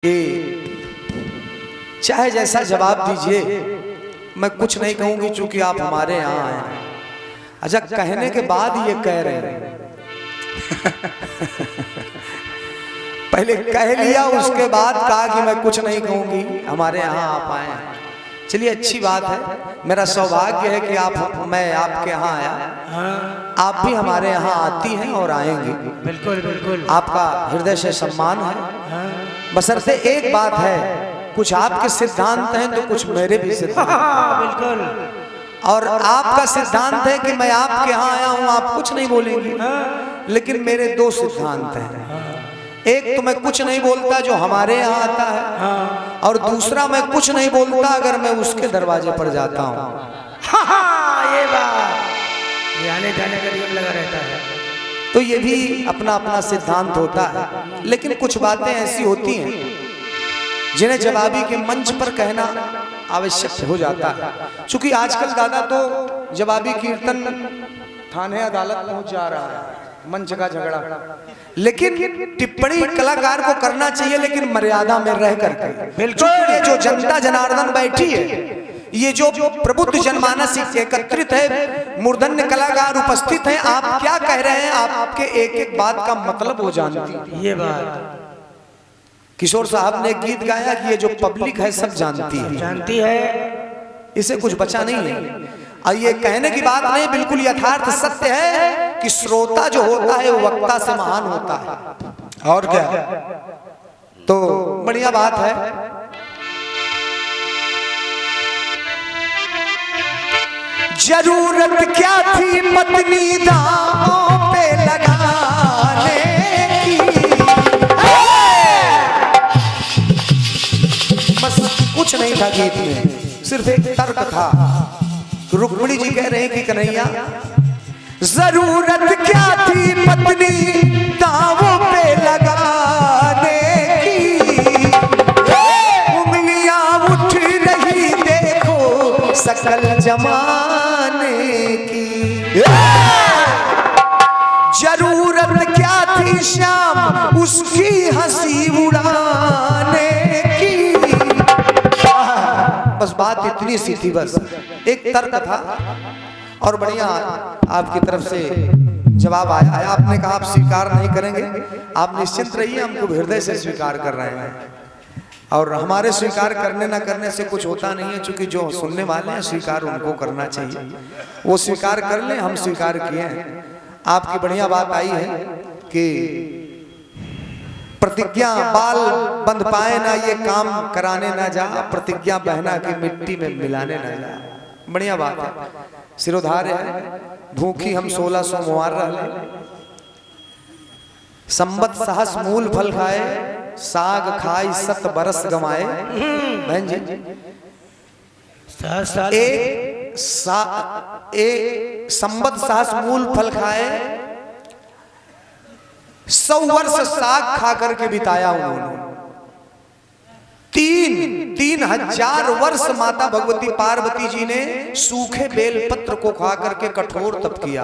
कि चाहे जैसा जवाब दीजिए, मैं कुछ नहीं कहूंगी चूंकि आप हमारे यहाँ आए हैं। अच्छा, कहने के बाद ये कह रहे हैं पहले कह लिया, उसके बाद कहा कि मैं कुछ नहीं कहूंगी, हमारे यहाँ आप आए हैं। चलिए, अच्छी बात है, मेरा सौभाग्य है कि मैं आपके यहाँ आया। आप भी हमारे यहाँ आती हैं और आएंगी। बिल्कुल बिल्कुल, आपका हृदय से सम्मान है। बशर्ते एक बात है, कुछ आपके सिद्धांत हैं तो कुछ मेरे भी सिद्धांत। बिल्कुल। और आपका सिद्धांत है कि मैं आपके यहाँ आया हूँ, आप कुछ नहीं बोलेंगी, लेकिन मेरे दो सिद्धांत हैं। एक तो मैं कुछ नहीं बोलता जो हमारे यहाँ आता है, और दूसरा मैं कुछ नहीं बोलता अगर मैं उसके दरवाजे पर जाता हूँ। ये बात, ये आने जाने का नियम लगा रहता है। तो ये भी अपना अपना सिद्धांत होता है, लेकिन कुछ बातें ऐसी होती हैं जिन्हें जवाबी के मंच पर कहना आवश्यक हो जाता है। क्योंकि आजकल दादा तो जवाबी कीर्तन थाने अदालत पहुंच जा रहा है, मंच का झगड़ा। लेकिन टिप्पणी कलाकार को करना चाहिए, लेकिन मर्यादा में रह करके। बिल्कुल, जो जनता जनार्दन बैठी है, ये जो प्रबुद्ध जनमानस एकत्रित है, मूर्धन्य कलाकार उपस्थित हैं, आप क्या कह रहे हैं, आपके एक एक बात का मतलब वो जानती है। ये बात किशोर साहब ने गीत गाया कि ये जो पब्लिक है सब जानती है, इसे कुछ बचा नहीं है। और ये कहने की बात नहीं, बिल्कुल यथार्थ सत्य है कि श्रोता जो होता है वो वक्ता से महान होता है। और क्या, तो बढ़िया बात है। जरूरत क्या थी पत्नी दांव पे लगाने की, बस कुछ नहीं था गीत में, सिर्फ एक तर्क था। रुक्मिणी जी कह रहे हैं कि कन्हैया, जरूरत क्या थी पत्नी दांव पे लगाने की, उंगलियां उठ रही देखो सकल जमाने की। जरूरत क्या थी श्याम उसकी हंसी उड़ाने की। बस बात इतनी सी थी, बस एक तर्क था। और बढ़िया आपकी तरफ से जवाब आया है। आपने कहा आप स्वीकार नहीं करेंगे, आप निश्चिंत रहिए, हमको हृदय से स्वीकार कर रहे हैं। और हमारे स्वीकार करने ना करने से कुछ होता नहीं है, क्योंकि जो सुनने वाले हैं स्वीकार उनको करना चाहिए। वो स्वीकार कर ले, हम स्वीकार किए हैं। आपकी बढ़िया बात आई है कि प्रतिज्ञा बाल बंध पाए ना, ये काम कराने ना जा, प्रतिज्ञा बहना की मिट्टी में मिलाने ना जा। बढ़िया बात है, सिरोधार्य है। भूखी हम 16 सोमवार रहे, संबत सहस मूल फल खाए, साग खाई 7 बरस गमाए। बहन जी, एक संबत सहस मूल फल खाए, 100 वर्ष साग खा करके बिताया उन्होंने। 3,000 वर्ष माता भगवती पार्वती जी ने सूखे बेल पत्र को खा करके कठोर तप किया।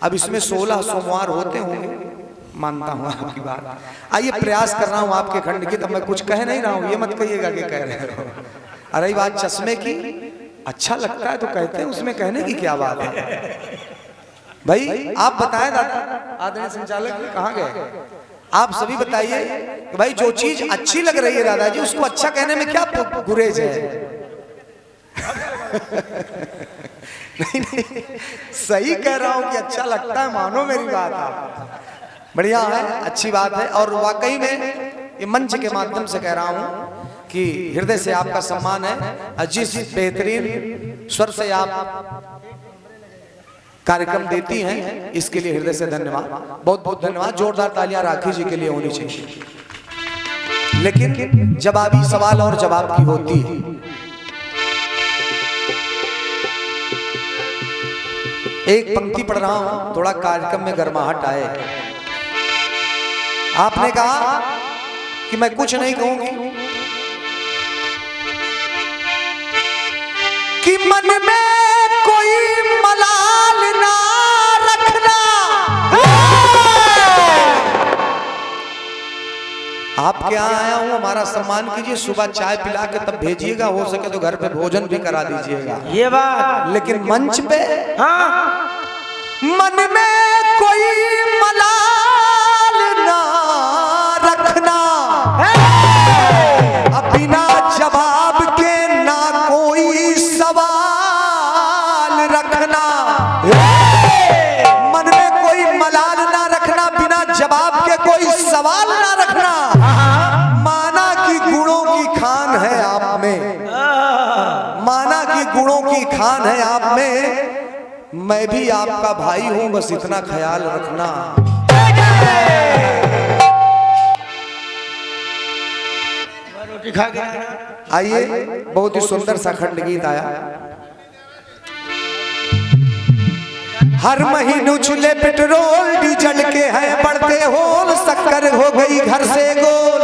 अब इसमें 16 सोमवार होते होंगे, मानता हूं आपकी बात। आइए, प्रयास कर रहा हूं आपके खंड की, तब मैं कुछ कह नहीं रहा हूं, ये मत कहिएगा कि कह रहे हो। अरे बात चश्मे की, अच्छा लगता है तो कहते हैं, उसमें कहने की क्या बात है। भाई आप बताएं दादा, आदरणीय संचालक कहाँ गए, आप सभी बताइए कि भाई जो चीज अच्छी लग रही है दादाजी, उसको अच्छा कहने में क्या गुरेज है। नहीं, सही कह रहा हूं कि अच्छा लगता है, मानो मेरी बात आप। बढ़िया है, अच्छी बात है। और वाकई में ये मंच के माध्यम से कह रहा हूं कि हृदय से आपका सम्मान है। जिस बेहतरीन स्वर से आप कार्यक्रम देती हैं, इसके लिए हृदय से धन्यवाद, बहुत बहुत धन्यवाद। जोरदार तालियां राखी जी के लिए होनी चाहिए। लेकिन जवाबी सवाल और जवाब की होती है। एक पंक्ति पढ़ रहा हूं, थोड़ा कार्यक्रम में गर्माहट आए। आपने कहा कि मैं कुछ नहीं कहूंगी, कि मन में कोई मलाल ना रखना, आपके यहाँ आया हूँ, हमारा सम्मान कीजिए, सुबह चाय पिला के तब भेजिएगा, हो सके तो घर पे भोजन भी करा दीजिएगा। ये बात। लेकिन मंच पे हाँ, मन में कोई मलाल ना रखना, अब बिना जवाब के ना कोई सवाल रखना। मन में कोई मलाल ना रखना, बिना जवाब के कोई सवाल ना रखना। माना कि गुणों की खान है आप में, माना कि गुणों की खान है आप में, मैं भी आपका भाई हूं, बस इतना ख्याल रखना। रोटी खा के आइए, बहुत ही सुंदर सा खंड गीत आया। हर महीने उछले पेट्रोल डीजल के हैं बढ़ते होल, शक्कर हो गई घर से गोल।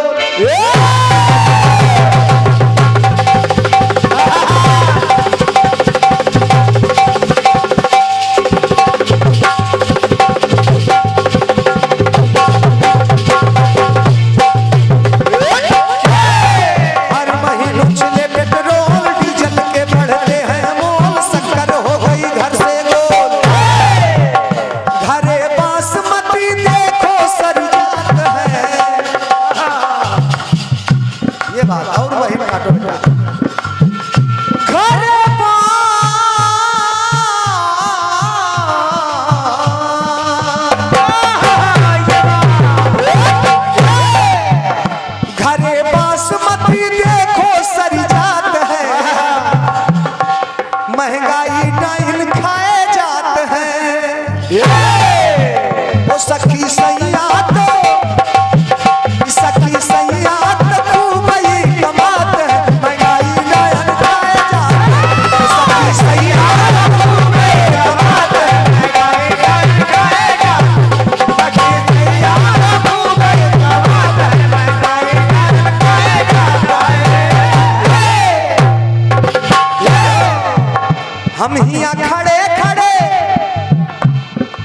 हम हिया खड़े खड़े,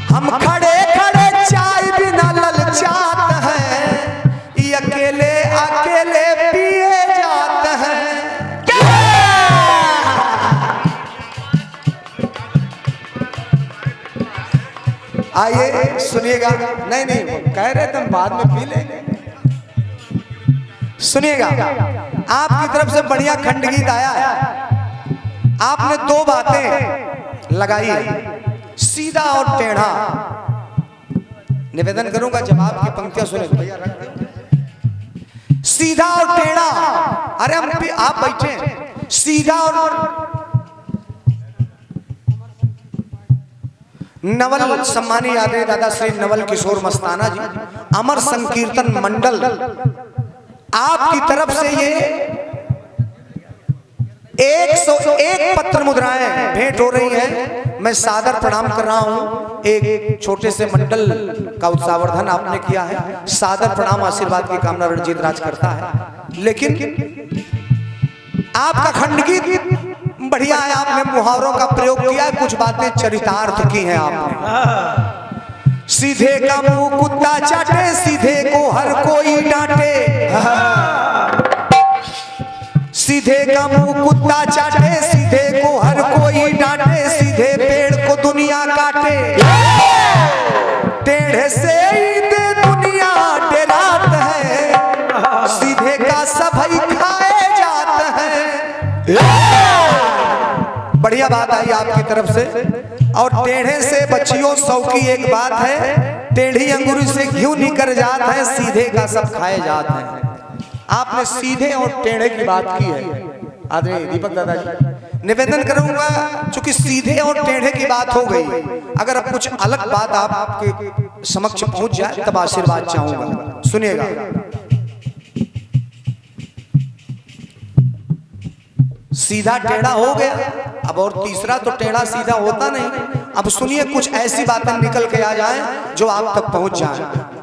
हम खड़े खड़े चाय बिना ललचात हैं, ये अकेले अकेले पिए जाते हैं। आइए सुनिएगा, नहीं नहीं कह रहे थे हम बाद में पी लेंगे। सुनिएगा, आपकी तरफ से बढ़िया खंड गीत आया है। आपने दो बातें लगाई, सीधा और टेढ़ा। निवेदन करूंगा जवाब की पंक्तियां सुने भैया। सीधा और टेढ़ा, अरे हम आप बैठे, सीधा और नवल सम्मानी आदरणीय दादा श्री नवल किशोर मस्ताना जी, अमर संकीर्तन मंडल, आपकी तरफ से ये 101 पत्र मुद्राएं भेंट हो रही हैं। मैं सादर प्रणाम कर रहा हूं। एक छोटे से मंडल का उत्साहवर्धन आपने किया है, सादर प्रणाम, आशीर्वाद की कामना रणजीत राज करता है। लेकिन आपका खंडगीत बढ़िया है, आपने मुहावरों का प्रयोग किया है, कुछ बातें चरितार्थ की हैं आपने। सीधे का मुंह कुत्ता चाटे, सीधे को हर कोई डांटे, सीधे का मुंह कुत्ता चाटे, सीधे को हर कोई डांटे, सीधे पेड़ को दुनिया काटे, टेढ़े से ईदे दुनिया डरात है, सीधे का सभई खाए जाते हैं। बढ़िया बात आई आपकी तरफ से। और टेढ़े से बच्चियों सौ की एक बात है, टेढ़ी अंगूरी से घी निकल जात है, सीधे का सब खाए जाते हैं। आपने सीधे और टेढ़े की बात की है आदरणीय दीपक दादाजी। निवेदन करूंगा, चूंकि सीधे और टेढ़े की बात हो गई, अगर अब कुछ अलग बात आपके समक्ष पहुंच जाए तब आशीर्वाद चाहूंगा। सुनिएगा, सीधा टेढ़ा हो गया, अब और तीसरा तो टेढ़ा सीधा होता नहीं। अब सुनिए, कुछ ऐसी बातें निकल के आ जाएं जो आप तक पहुंच जाएं।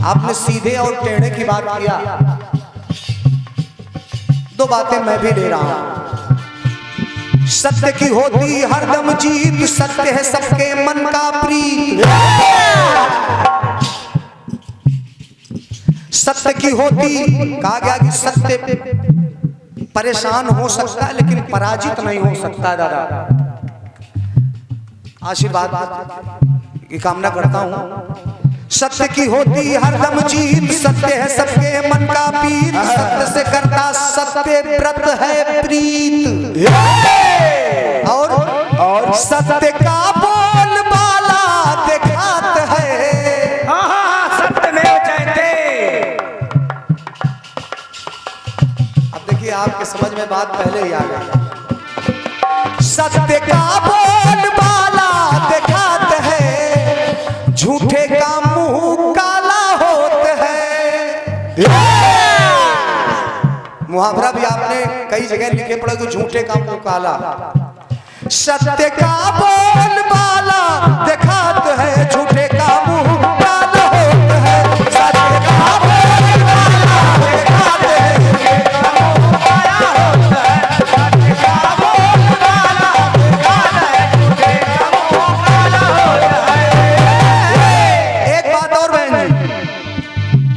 आपने सीधे और टेढ़े की बात किया, दो बातें मैं भी ले रहा हूं। सत्य की होती हरदम जीत, सत्य है सबके मन का प्रीत। सत्य की होती, कहा गया कि सत्य परेशान हो सकता है लेकिन पराजित नहीं हो सकता। दादा आशीर्वाद की कामना करता हूं। सत्य की होती हरदम जीत, सत्य है सबके मन का पीत, सत्य से करता सत्य व्रत है प्रीत। और सत्य का बोल बाला दिखात है। सत्य में जयते। अब देखिए आपके समझ में बात पहले ही आ गई। सत्य का बोल बाला दिखात है, झूठे का मुंह काला होता है। मुहावरा भी आपने कई जगह लिखे पड़े तो झूठे का मुंह काला। सत्य का बोल बाला दिखात है, झूठे का मुंह काला होता है। सत्य का बोल बाला दिखात है, झूठे का मुंह काला होता है। सत्य का बोल बाला दिखात है, झूठे का मुंह काला होता है। एक बात और बहन जी,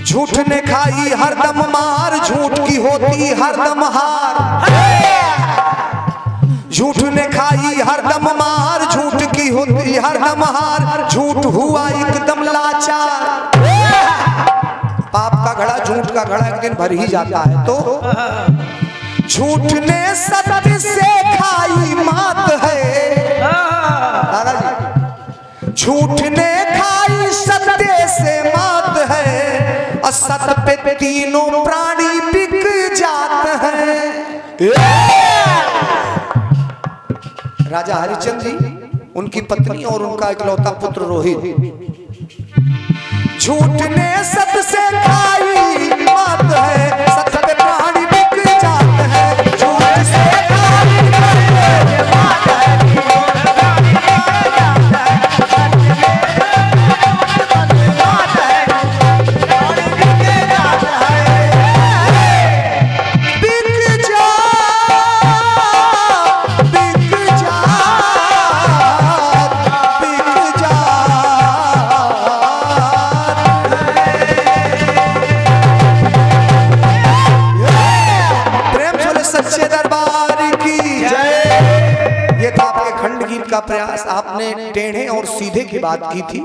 झूठ ने खाई हरदम मार, झूठ की होती हरदम हार। झूठ ने खाई हरदम मार, झूठ की होती हरदम हार। झूठ हुआ एकदम लाचार, पाप का घड़ा झूठ का घड़ा एक दिन भर ही जाता है। तो झूठ ने सत्य से खाई मात है। दादाजी, झूठ ने खाई सत्य से मात है, और सत्य पे तीनों प्राणी बिक जाते हैं। राजा हरिश्चंद्र जी, उनकी पत्नी और उनका इकलौता पुत्र रोहित, झूठ ने सत्य से खाई मात है, सत्य पे प्राणी बिक जाते हैं। झूठ से खाई मात है, का प्रयास। आपने टेढ़े और सीधे की बात की थी,